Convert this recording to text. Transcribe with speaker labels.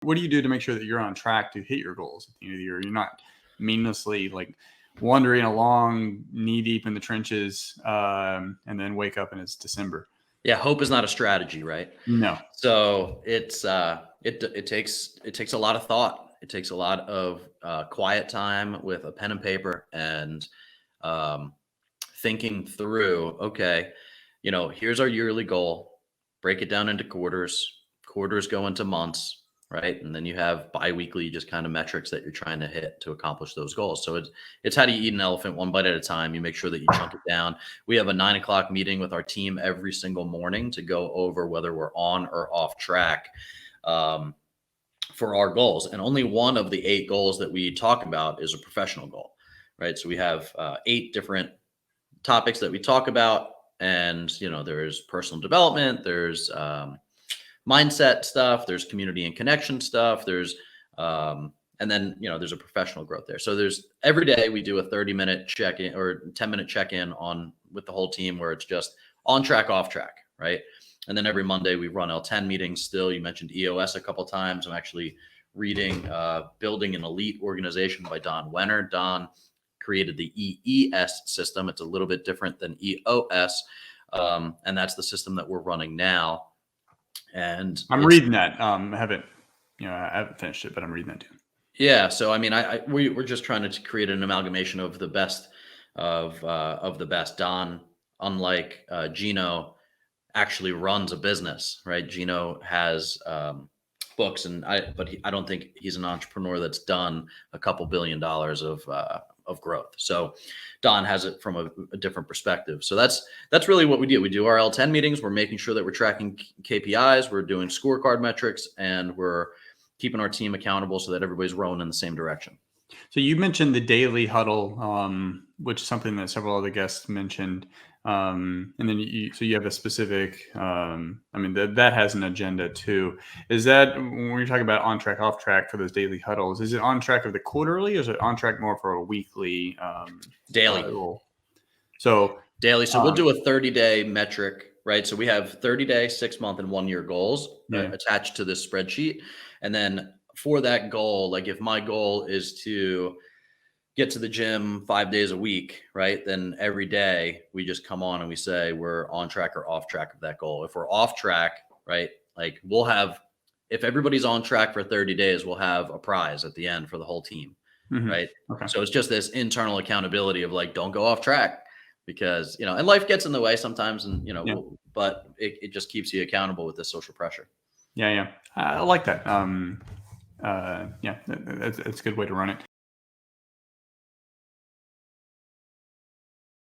Speaker 1: What do you do to make sure that you're on track to hit your goals at the end of the year? You're not meaninglessly like wandering along knee deep in the trenches, and then wake up and it's December.
Speaker 2: Yeah, hope is not a strategy, right?
Speaker 1: No.
Speaker 2: So it's it takes a lot of thought. It takes a lot of quiet time with a pen and paper and um, thinking through. Okay, here's our yearly goal. Break it down into quarters. Quarters go into months, right? And then you have biweekly just kind of metrics that you're trying to hit to accomplish those goals. So it's how do you eat an elephant one bite at a time. You make sure that you chunk it down. We have a 9 o'clock meeting with our team every single morning to go over whether we're on or off track for our goals. And only one of the 8 goals that we talk about is a professional goal, right? So we have 8 different topics that we talk about. And, there's personal development, there's mindset stuff, there's community and connection stuff, there's, and then, there's a professional growth there. So there's every day we do a 30-minute check-in or 10-minute check-in with the whole team where it's just on track, off track, right? And then every Monday we run L10 meetings still. You mentioned EOS a couple of times. I'm actually reading Building an Elite Organization by Don Wenner. Don created the EES system. It's a little bit different than EOS. And that's the system that we're running now. And
Speaker 1: I'm reading that. I haven't finished it, but I'm reading that too.
Speaker 2: Yeah. So, I mean, we're just trying to create an amalgamation of the best of the best. Don, unlike Gino, actually runs a business, right? Gino has books, but I don't think he's an entrepreneur that's done a couple $1 billion of growth. So Don has it from a different perspective. So that's really what we do. We do our L10 meetings. We're making sure that we're tracking KPIs. We're doing scorecard metrics, and we're keeping our team accountable so that everybody's rowing in the same direction.
Speaker 1: So you mentioned the daily huddle, which is something that several other guests mentioned. And then you have a specific, that has an agenda too. Is that when you're talking about on track, off track for those daily huddles, is it on track of the quarterly or is it on track more for a weekly?
Speaker 2: Daily.
Speaker 1: So
Speaker 2: daily. So we'll do a 30-day metric, right? So we have 30-day, 6-month, and 1-year goals attached to this spreadsheet. And then for that goal, like if my goal is to get to the gym 5 days a week, right? Then every day we just come on and we say we're on track or off track of that goal. If we're off track, right? Like if everybody's on track for 30 days, we'll have a prize at the end for the whole team, right? Okay. So it's just this internal accountability of like, don't go off track because, and life gets in the way sometimes and, but it just keeps you accountable with this social pressure.
Speaker 1: Yeah. I like that. It's a good way to run it.